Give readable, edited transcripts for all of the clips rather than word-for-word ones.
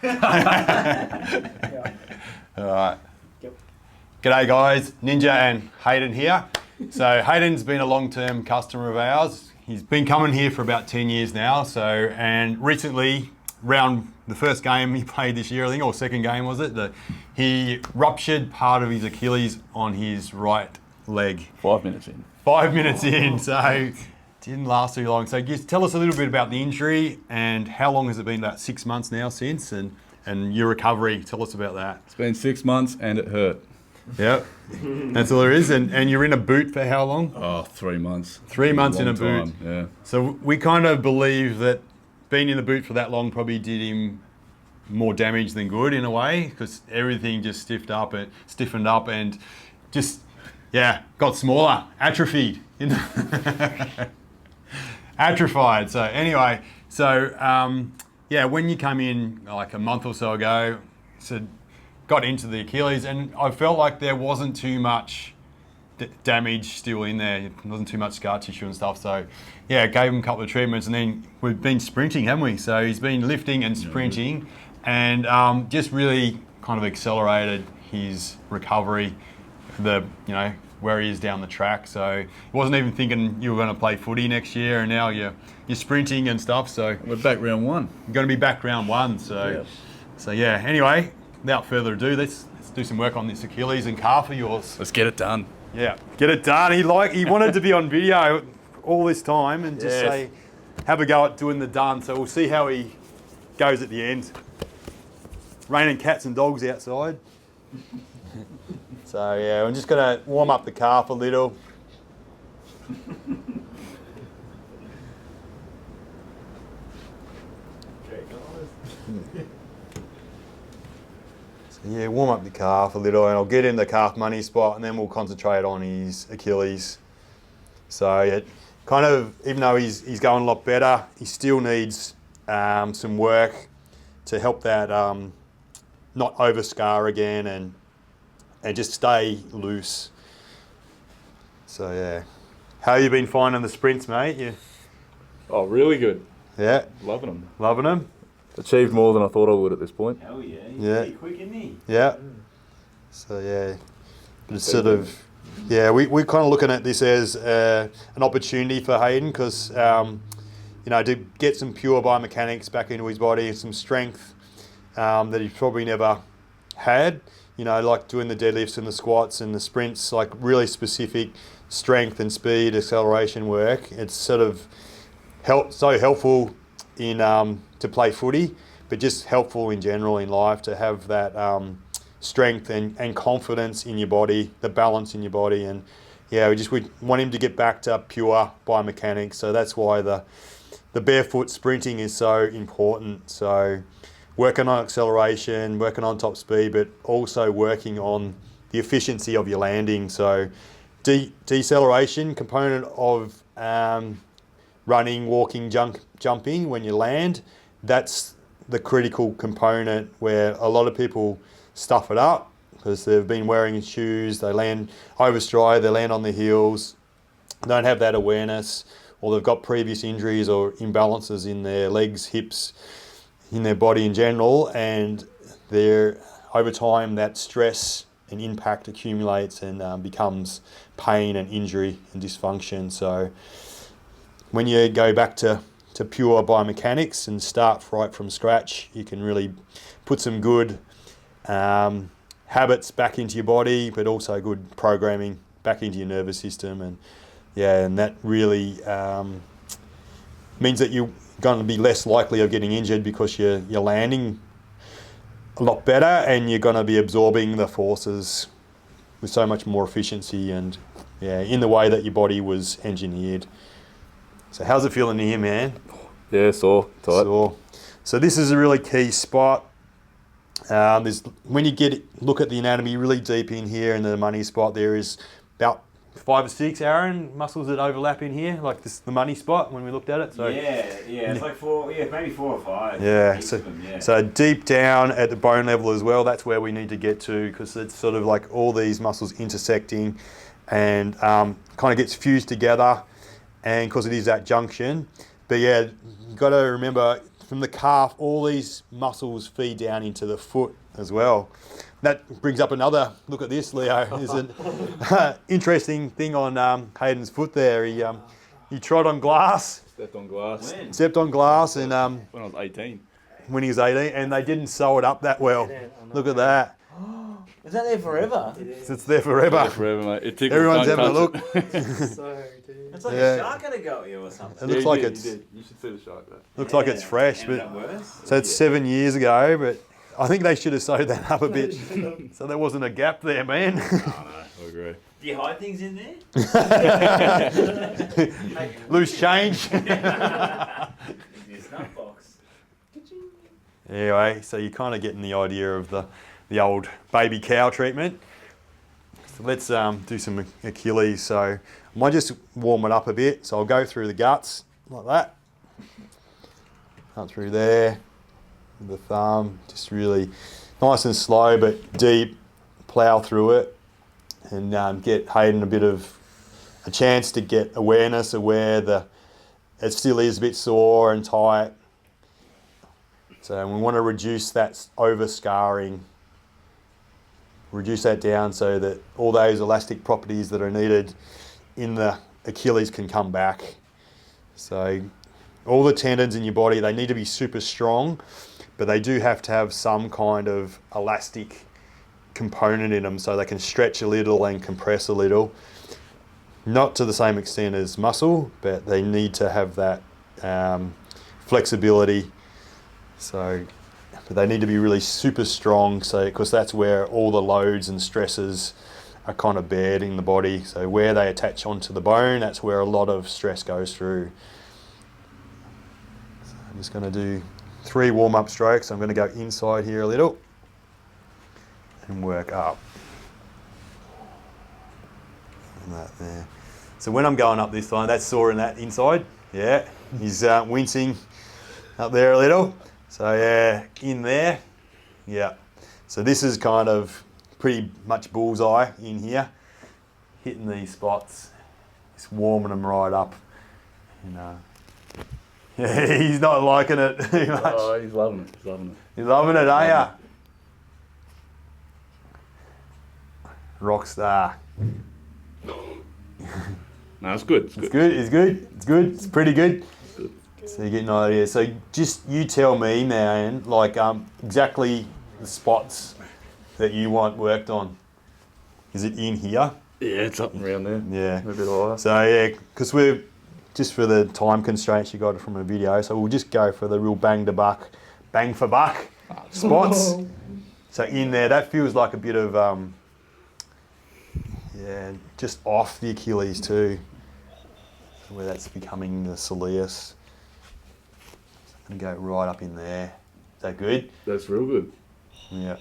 Yeah. All right. Yep. G'day guys, Ninja and Hayden here. So Hayden's been a long-term customer of ours. He's been coming here for about 10 years now. And recently, round the first game he played this year, I think, or second game was it? He ruptured part of his Achilles on his right leg. 5 minutes in. 5 minutes in, so didn't last too long. So just tell us a little bit about the injury and how long has it been? About 6 months now since, and your recovery. Tell us about that. It's been 6 months and it hurt. Yep, that's all there is. And you're in a boot for how long? Oh, 3 months. 3 months in a boot. Time, yeah. So we kind of believe that being in the boot for that long probably did him more damage than good in a way, because everything just stiffened up and just, yeah, got smaller, atrophied. Atrophied. So anyway, yeah, when you come in like a month or so ago, got into the Achilles, and I felt like there wasn't too much damage still in there. It wasn't too much scar tissue and stuff. So yeah, gave him a couple of treatments, and then we've been sprinting, haven't we? So he's been lifting and sprinting, and just really kind of accelerated his recovery. Where he is down the track. So he wasn't even thinking you were going to play footy next year, and now you're sprinting and stuff. So we're back round one. You're going to be back round one. So yeah. Anyway, without further ado, let's do some work on this Achilles and calf of yours. Let's get it done. Yeah, get it done. He wanted to be on video all this time and just say, have a go at doing the done. So we'll see how he goes at the end. Raining cats and dogs outside. So yeah, I'm just going to warm up the calf a little. So yeah, warm up the calf a little, and I'll get in the calf money spot, and then we'll concentrate on his Achilles. So yeah, kind of, even though he's going a lot better, he still needs some work to help that not over scar again and just stay loose. So yeah, how you been finding the sprints, mate? Oh, really good. Yeah, Loving them. loving them. Achieved more than I thought I would at this point. Hell yeah. He's Yeah. pretty quick, isn't he? Yeah. So yeah, it's sort of, yeah, we're kind of looking at this as an opportunity for Hayden, because to get some pure biomechanics back into his body and some strength that he's probably never had. Like doing the deadlifts and the squats and the sprints, like really specific strength and speed, acceleration work. It's sort of so helpful in to play footy, but just helpful in general in life to have that strength and confidence in your body, the balance in your body. And yeah, we want him to get back to pure biomechanics. So that's why the barefoot sprinting is so important. So working on acceleration, working on top speed, but also working on the efficiency of your landing. So deceleration component of running, walking, jumping when you land, that's the critical component where a lot of people stuff it up because they've been wearing shoes, they land overstride, they land on the heels, don't have that awareness, or they've got previous injuries or imbalances in their legs, hips, in their body in general, and over time that stress and impact accumulates and becomes pain and injury and dysfunction. So when you go back to pure biomechanics and start right from scratch, you can really put some good habits back into your body, but also good programming back into your nervous system, and that really means that you're going to be less likely of getting injured because you're landing a lot better and you're going to be absorbing the forces with so much more efficiency and in the way that your body was engineered. So how's it feeling here, man? Yeah, sore, tight. Sore. So this is a really key spot. When you look at the anatomy really deep in here in the money spot, there is about 5 or 6, Aaron, muscles that overlap in here, like this, the money spot when we looked at it. So it's like 4, maybe 4 or 5. Yeah, so deep down at the bone level as well, that's where we need to get to, because it's sort of like all these muscles intersecting and kind of gets fused together, and because it is that junction. But yeah, you've got to remember from the calf, all these muscles feed down into the foot as well. That brings up another look at this, Leo. Is an interesting thing on Hayden's foot there. He trod on glass. Stepped on glass. When? Stepped on glass and When I was 18. when he was 18, and they didn't sew it up that well. Look at that. Is that there forever? It's there forever. Forever, mate. It tickles. Everyone's Don't having a touch look. it. So, dude. It's like Yeah. a shark had to go at you or something. It looks Yeah, like you did, it's you did. You should see the shark there. looks like it's fresh, Ended but up worse. so it's 7 years ago. But I think they should have sewed that up a bit, so there wasn't a gap there, man. Oh, no, I agree. Do you hide things in there? Loose change. Your snuff box. Anyway, so you're kind of getting the idea of the old baby cow treatment. So let's do some Achilles. So I might just warm it up a bit. So I'll go through the guts like that. Up through there with the thumb, just really nice and slow but deep. Plow through it and get Hayden a chance to get awareness of where it still is a bit sore and tight. So we want to reduce that over scarring, reduce that down so that all those elastic properties that are needed in the Achilles can come back. So all the tendons in your body, they need to be super strong, but they do have to have some kind of elastic component in them so they can stretch a little and compress a little. Not to the same extent as muscle, but they need to have that flexibility. So but they need to be really super strong, so because that's where all the loads and stresses are kind of bared in the body. So where they attach onto the bone, that's where a lot of stress goes through. So I'm just going to do 3 warm-up strokes. I'm going to go inside here a little and work up. And that there. So when I'm going up this line, that's sore in that inside. Yeah, he's wincing up there a little. So yeah, in there, yeah. So this is kind of pretty much bullseye in here, hitting these spots, just warming them right up. You know, yeah, he's not liking it too much. Oh, he's loving it. He's loving it. You're loving it, are you? Rock star. No, it's good. It's It's good. good. It's good. It's good. It's pretty good. Good. So you get an idea. So just you tell me, man, like exactly the spots that you want worked on. Is it in here? Yeah, it's up and around there. Yeah. A bit higher. So yeah, because we're just for the time constraints, you got it from a video. So we'll just go for the real bang for buck spots. So in there, that feels like a bit of yeah, just off the Achilles too, where that's becoming the soleus. I'm gonna go right up in there. Is that good? That's real good. Yeah.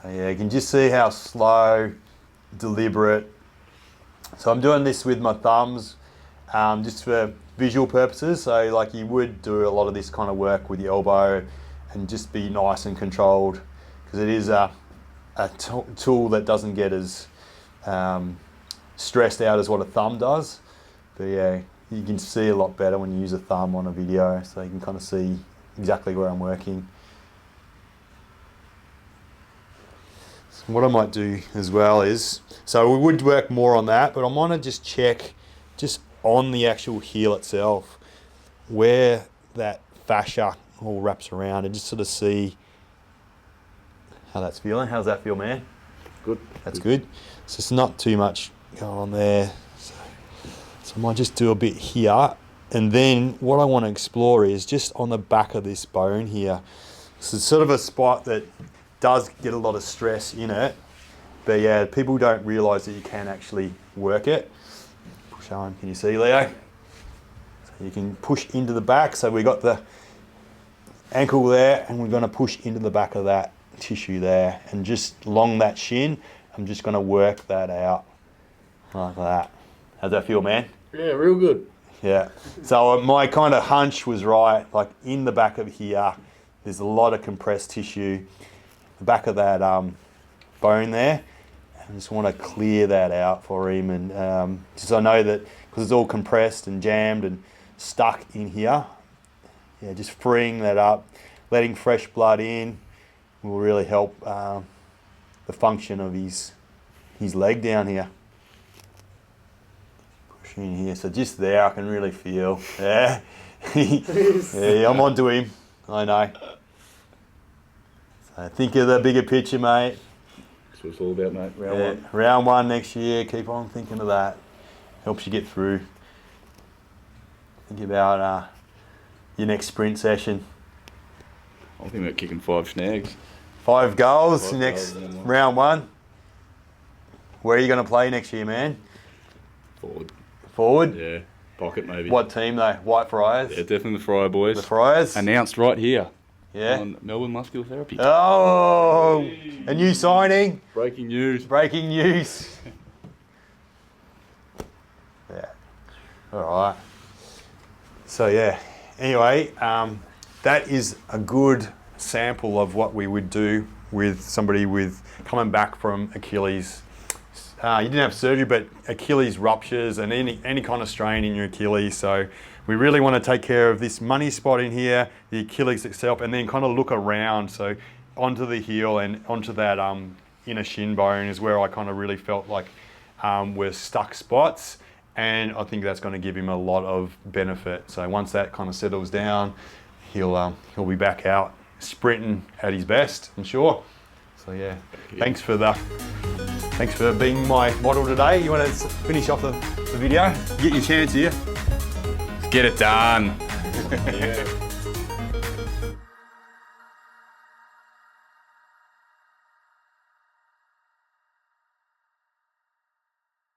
So yeah, you can just see how slow, deliberate. So I'm doing this with my thumbs, just for visual purposes. So like you would do a lot of this kind of work with your elbow and just be nice and controlled, because it is a tool that doesn't get as stressed out as what a thumb does. But yeah, you can see a lot better when you use a thumb on a video, so you can kind of see exactly where I'm working. So what I might do as well is, so we would work more on that, but I want to just check just on the actual heel itself where that fascia all wraps around and just sort of see how that's feeling. How's that feel, man? Good. That's good. So it's not too much going on there. So I might just do a bit here. And then what I want to explore is just on the back of this bone here. So it's sort of a spot that does get a lot of stress in it. But yeah, people don't realise that you can actually work it. Push on. Can you see, Leo? So you can push into the back. So we got the ankle there, and we're going to push into the back of that tissue there. And just along that shin, I'm just going to work that out like that. How's that feel, man? Yeah, real good. Yeah. So my kind of hunch was right. Like in the back of here, there's a lot of compressed tissue. The back of that bone there. I just want to clear that out for him, and just I know that because it's all compressed and jammed and stuck in here. Yeah, just freeing that up, letting fresh blood in will really help the function of his leg down here. Pushing in here, so just there I can really feel. Yeah, yeah, I'm onto him. I know. So think of the bigger picture, mate. That's what it's all about, mate. Round Yeah, one. round one next year. Keep on thinking of that. Helps you get through. Think about your next sprint session. I'm thinking about kicking 5 snags. 5 goals 5 next goals in one. round one. Where are you going to play next year, man? Forward. Forward? Yeah. Pocket, maybe. What team though? White Friars? Yeah, definitely the Fryer boys. The Friars? Announced right here. Yeah. On Melbourne Muscular Therapy. Oh, a new signing. Breaking news. Breaking news. Yeah. All right. So yeah. Anyway, that is a good sample of what we would do with somebody with coming back from Achilles. You didn't have surgery, but Achilles ruptures and any kind of strain in your Achilles. So we really want to take care of this money spot in here, the Achilles itself, and then kind of look around. So onto the heel and onto that inner shin bone is where I kind of really felt like were stuck spots. And I think that's going to give him a lot of benefit. So once that kind of settles down, he'll be back out sprinting at his best, I'm sure. So yeah, thanks for being my model today. You want to finish off the video? Get your chance here. Get it done. Yeah.